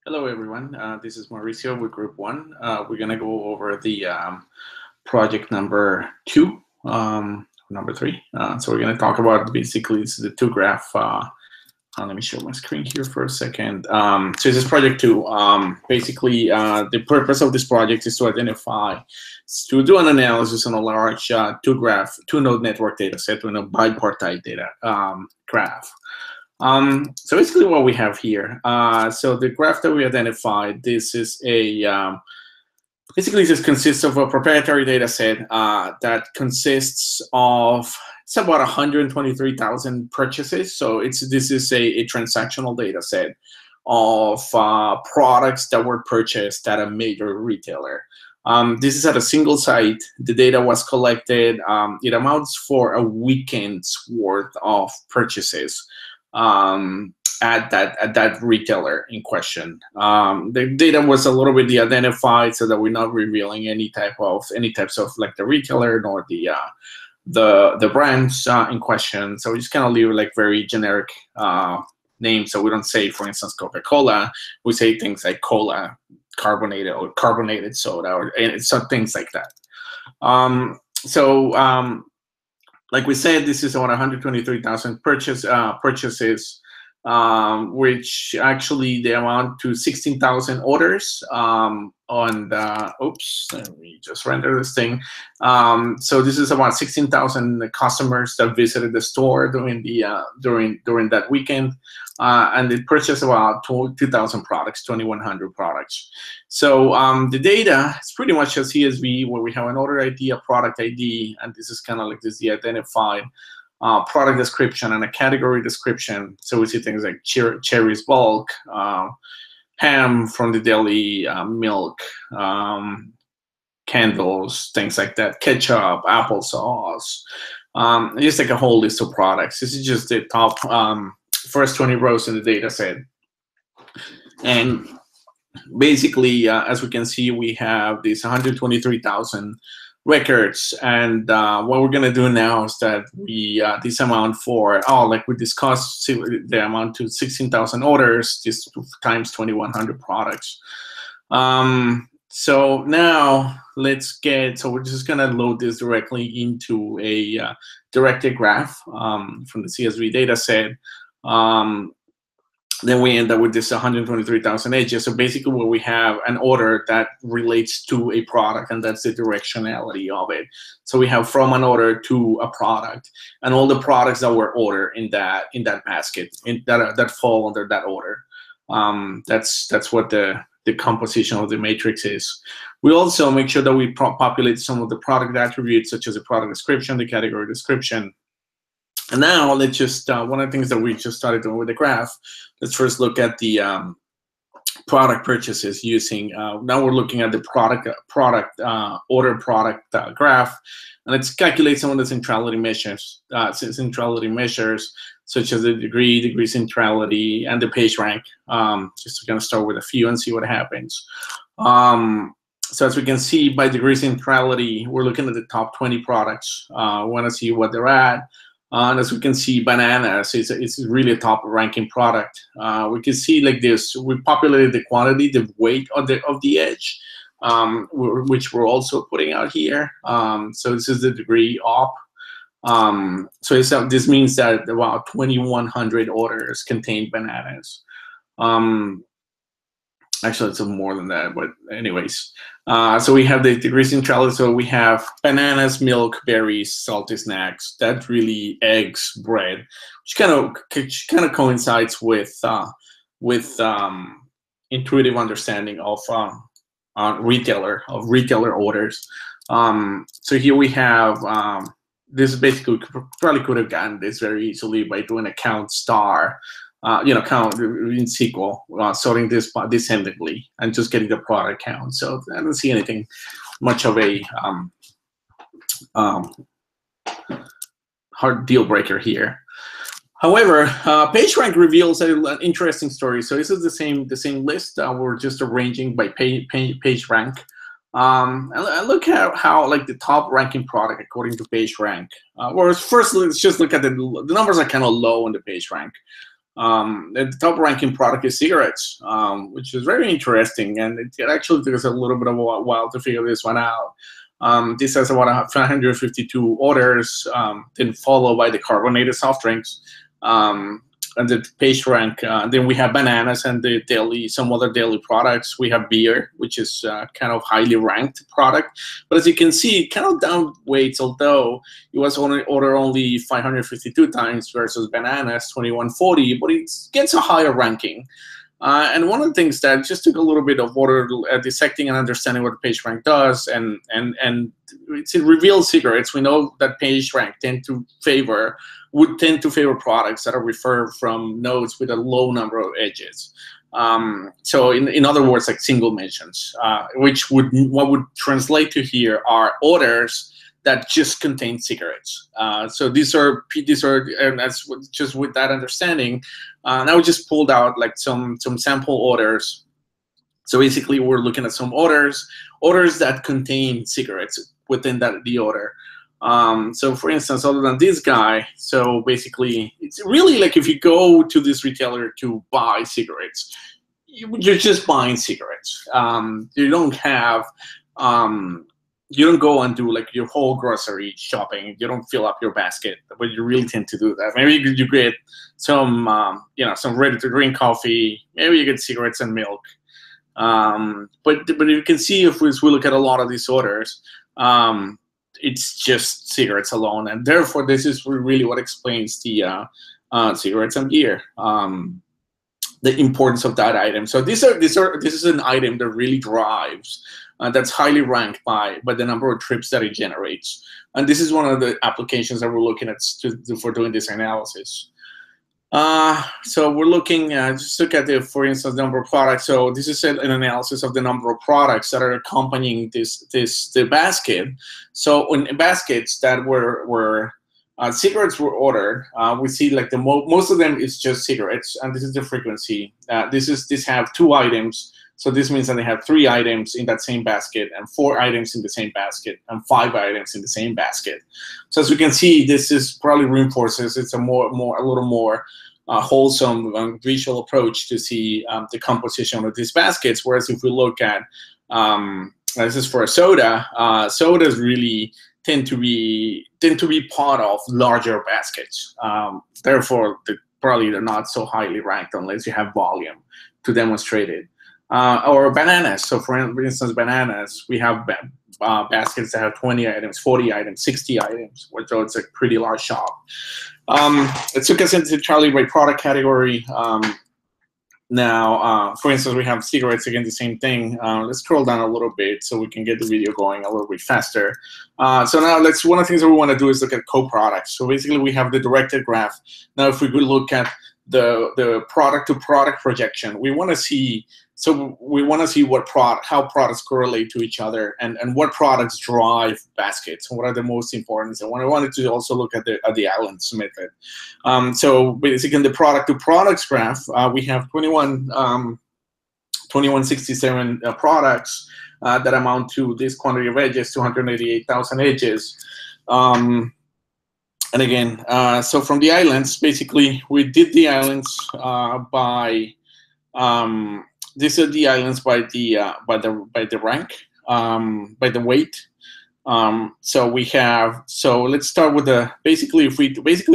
Hello, everyone. This is Mauricio with Group One. We're going to go over the project number two, number three. So we're going to talk about basically this is the two graph. Let me show my screen here for a second. So this is project two. Basically, the purpose of this project is to identify, to do an analysis on a large two node network data set with a bipartite data graph. So basically what we have here, so the graph that we identified, this is basically this consists of a proprietary data set that consists of, it's about 123,000 purchases. So this is a transactional data set of products that were purchased at a major retailer. This is at a single site. The data was collected. It amounts for a weekend's worth of purchases at that retailer in question. The data was a little bit de-identified, so that we're not revealing any types of like the retailer nor the brands in question. So we just kind of leave like very generic names. So we don't say, for instance, Coca-Cola. We say things like cola, carbonated or carbonated soda, or some things like that. Like we said, this is about 123,000 purchases, which actually they amount to 16,000 orders on the, oops, let me just render this thing. So this is about 16,000 customers that visited the store during that weekend, and they purchased about 2,000 products, 2,100 products. So the data is pretty much a CSV where we have an order ID, a product ID, and this is kind of like this the identified product description and a category description. So we see things like cherries bulk, ham from the deli, milk, candles, things like that, ketchup, applesauce, just like a whole list of products. This is just the top first 20 rows in the data set. And basically, as we can see, we have these 123,000 records, and what we're going to do now is that we this amount for like we discussed, the amount to 16,000 orders, this times 2,100 products. So now so we're just going to load this directly into a directed graph from the CSV data set. Then we end up with this 123,000 edges. So basically what we have an order that relates to a product, and that's the directionality of it. So we have from an order to a product, and all the products that were ordered in that basket that fall under that order. That's what the composition of the matrix is. We also make sure that we populate some of the product attributes, such as the product description, the category description. And now let's just, one of the things that we just started doing with the graph, let's first look at the product purchases using, now we're looking at the order product graph, and let's calculate some of the centrality measures, such as the degree centrality, and the page rank. Just going to start with a few and see what happens. So as we can see, by degree centrality, we're looking at the top 20 products. We want to see what they're at. And as we can see, bananas it's really a top ranking product. We can see like this, we populated the quantity, the weight of the edge, which we're also putting out here. So this is the degree op. So this means that about 2,100 orders contain bananas. Actually, it's more than that, but anyways. So we have the degree centrality. So we have bananas, milk, berries, salty snacks. That's really eggs, bread, which kind of coincides with intuitive understanding of retailer orders. So here we have this is basically, probably could have gotten this very easily by doing a count star. Count in SQL, sorting this descendingly and just getting the product count. So I don't see anything much of a hard deal breaker here. However, PageRank reveals an interesting story. So this is the same list. We're just arranging by PageRank. And look at how like the top ranking product according to PageRank. First, let's just look at the numbers are kind of low on the PageRank. The top ranking product is cigarettes, which is very interesting, and it actually took us a little bit of a while to figure this one out. This has about 552 orders, then followed by the carbonated soft drinks, and the page rank. Then we have bananas and the daily, some other daily products. We have beer, which is kind of highly ranked product. But as you can see, it kind of downweights, although it was ordered only 552 times versus bananas 2140, but it gets a higher ranking. And one of the things that just took a little bit of order dissecting and understanding what the page rank does, and it reveals cigarettes. We know that page rank would tend to favor products that are referred from nodes with a low number of edges. So in other words, like single mentions, what would translate to here are orders that just contain cigarettes. So these are, and that's just with that understanding. Now we just pulled out like some sample orders. So basically, we're looking at some orders that contain cigarettes within the order. So for instance, other than this guy, so basically, it's really like if you go to this retailer to buy cigarettes, you're just buying cigarettes. You don't have you don't go and do like your whole grocery shopping. You don't fill up your basket, but you really tend to do that. Maybe you get some, some ready-to-drink coffee. Maybe you get cigarettes and milk. But you can see if we look at a lot of these orders, it's just cigarettes alone, and therefore this is really what explains the cigarettes and beer. The importance of that item. So this is an item that really drives. That's highly ranked by the number of trips that it generates. And this is one of the applications that we're looking at for doing this analysis. So we're looking, just look at the, for instance, number of products. So this is an analysis of the number of products that are accompanying the basket. So in baskets that were cigarettes were ordered, we see like most of them is just cigarettes, and this is the frequency. This have 2 items. So this means that they have 3 items in that same basket, and 4 items in the same basket, and 5 items in the same basket. So as we can see, this is probably reinforces. It's a little more wholesome visual approach to see the composition of these baskets. Whereas if we look at this is for a soda, sodas really tend to be part of larger baskets. Therefore, probably they're not so highly ranked unless you have volume to demonstrate it. Or bananas. So for instance, bananas, we have baskets that have 20 items, 40 items, 60 items, so it's a pretty large shop. It took us into Charlie by product category. Now, for instance, we have cigarettes, again, the same thing. Let's scroll down a little bit so we can get the video going a little bit faster. So now one of the things that we want to do is look at co-products. So basically, we have the directed graph. Now, if we could look at the product-to-product projection, we want to see how products correlate to each other, and what products drive baskets, and what are the most important. And I wanted to also look at the islands method. So basically, in the product-to-products graph, we have 2167 products that amount to this quantity of edges, 288,000 edges. And again, so from the islands, basically, we did the islands by these are the islands by the rank, by the weight. So let's start with basically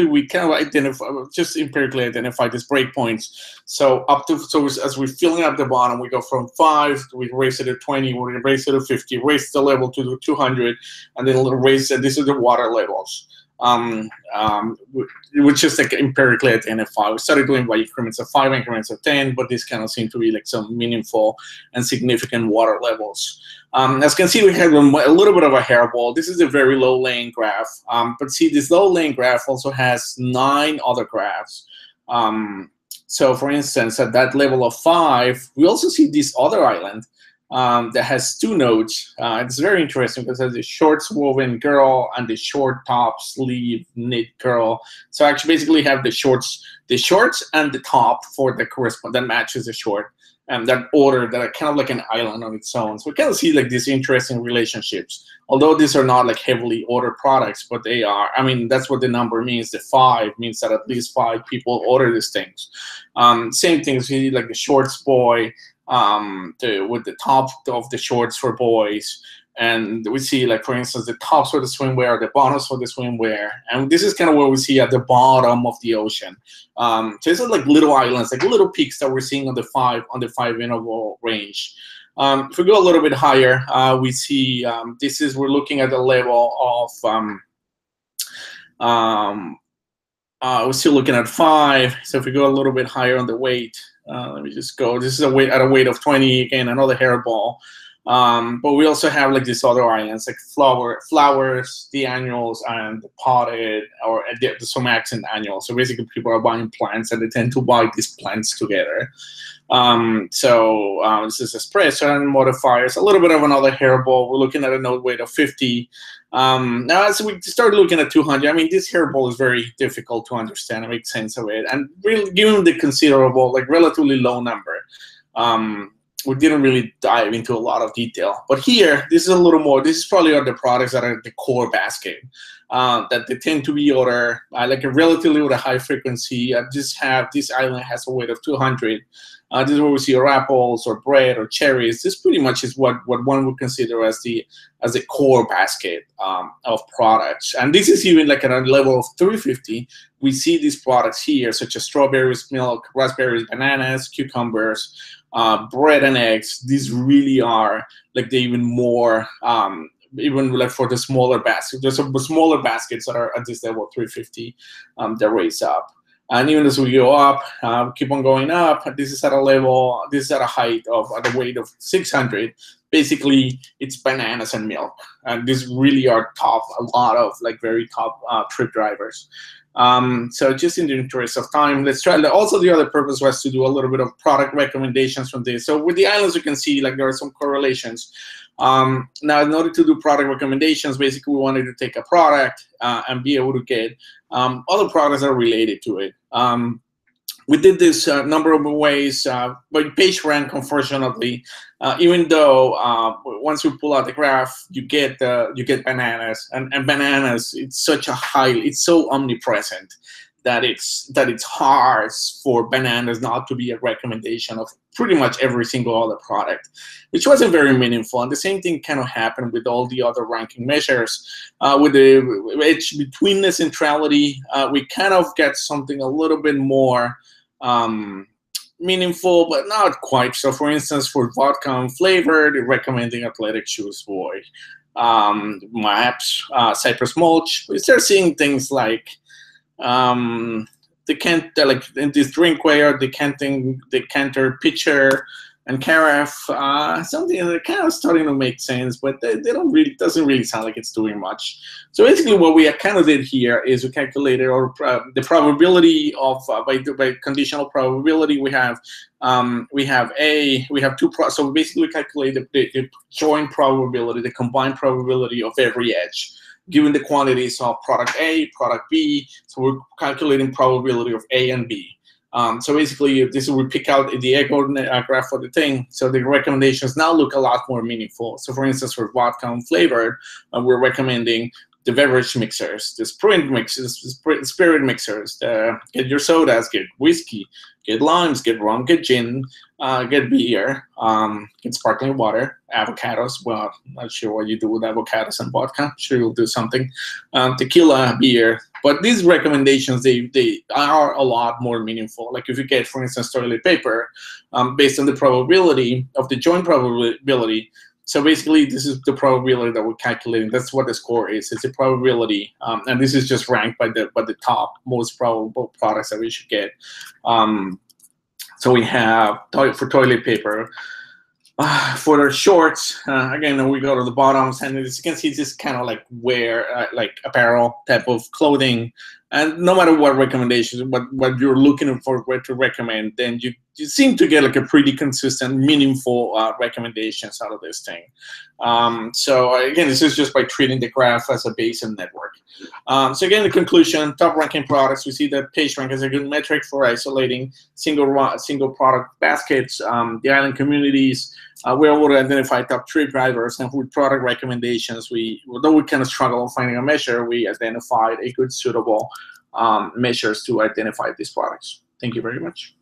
we kind of identify, just empirically identify these breakpoints. So as we're filling up the bottom, we go from 5, we raise it to 20, we raise it to 50, raise the level to 200, and then raise it. These are the water levels. Which is like empirically identify. We started doing by increments of 5, increments of 10, but this kind of seemed to be like some meaningful and significant water levels. As you can see, we have a little bit of a hairball. This is a very low laying graph, but see, this low laying graph also has 9 other graphs. So for instance, at that level of 5, we also see this other island that has two nodes. It's very interesting because it has the shorts woven girl and the short top sleeve knit girl. So I actually basically have the shorts and the top for the correspond that matches the short, and that order that are kind of like an island on its own. So we kind of see like these interesting relationships. Although these are not like heavily ordered products, but they are. I mean, that's what the number means. The 5 means that at least 5 people order these things. Same things, we see like the shorts boy, with the top of the shorts for boys. And we see, like, for instance, the tops for the swimwear, the bottoms for the swimwear. And this is kind of what we see at the bottom of the ocean. So these are like little islands, like little peaks that we're seeing on the 5 interval range. If we go a little bit higher, we see we're looking at the level of we're still looking at 5. So if we go a little bit higher on the weight, let me just go. This is a weight at a weight of 20. Again, another hairball. But we also have like these other islands, like flowers, the annuals, and the potted, or the somax and annuals. So basically, people are buying plants, and they tend to buy these plants together. This is espresso and modifiers. A little bit of another hairball. We're looking at a node weight of 50. Now, as we start looking at 200, I mean, this hairball is very difficult to understand and make sense of it. And really, given the considerable, like relatively low number, we didn't really dive into a lot of detail. But here, this is a little more. This is probably are the products that are the core basket, that they tend to be ordered like a relatively with a high frequency. This island has a weight of 200. This is where we see apples or bread or cherries. This pretty much is what one would consider as the core basket of products. And this is even like at a level of 350. We see these products here, such as strawberries, milk, raspberries, bananas, cucumbers, bread and eggs. These really are like the even more, even like for the smaller baskets. There's some smaller baskets that are at this level 350 that raise up. And even as we go up, keep on going up, this is at a level, this is at a height of, at a weight of 600. Basically, it's bananas and milk. And these really are top, a lot of like very top trip drivers. So just in the interest of time, let's try. Also, the other purpose was to do a little bit of product recommendations from this. So with the islands, you can see like there are some correlations. Now, in order to do product recommendations, basically we wanted to take a product and be able to get other products that are related to it. We did this number of ways, but page rank, unfortunately, even though once we pull out the graph, you get bananas, and bananas. It's so omnipresent that it's hard for bananas not to be a recommendation of pretty much every single other product, which wasn't very meaningful. And the same thing kind of happened with all the other ranking measures. With the edge between the centrality, we kind of get something a little bit more meaningful, but not quite. So for instance, for vodka and flavor, they're recommending athletic shoes boy. Maps, Cypress mulch. We start seeing things like like in this drinkware, decanter, pitcher, and carafe. Something that kind of starting to make sense, but they don't really, doesn't really sound like it's doing much. So basically, what we kind of did here is we calculated the probability of by conditional probability. We have two. So basically, we calculate the joint probability, the combined probability of every edge, given the quantities of product A, product B. So we're calculating probability of A and B. So basically, this we pick out the echo graph for the thing. So the recommendations now look a lot more meaningful. So for instance, for vodka and flavored, we're recommending the beverage mixers, the spirit mixers, get your sodas, get whiskey, get limes, get rum, get gin, get beer, get sparkling water, avocados. Well, I'm not sure what you do with avocados and vodka. I'm sure you'll do something. Tequila, beer. But these recommendations, they are a lot more meaningful. Like if you get, for instance, toilet paper, based on the probability of the joint probability. So basically, this is the probability that we're calculating. That's what the score is. It's a probability, and this is just ranked by the top most probable products that we should get. So we have for toilet paper. For the shorts, again, we go to the bottoms, and as you can see, this kind of like wear, like apparel type of clothing. And no matter what recommendations, what you're looking for, where to recommend, then you seem to get like a pretty consistent, meaningful recommendations out of this thing. So again, this is just by treating the graph as a base and network. So again, the conclusion, top ranking products, we see that PageRank is a good metric for isolating single product baskets. The island communities, we're able to identify top 3 drivers, and with product recommendations, although we kind of struggle finding a measure, we identified a good suitable measures to identify these products. Thank you very much.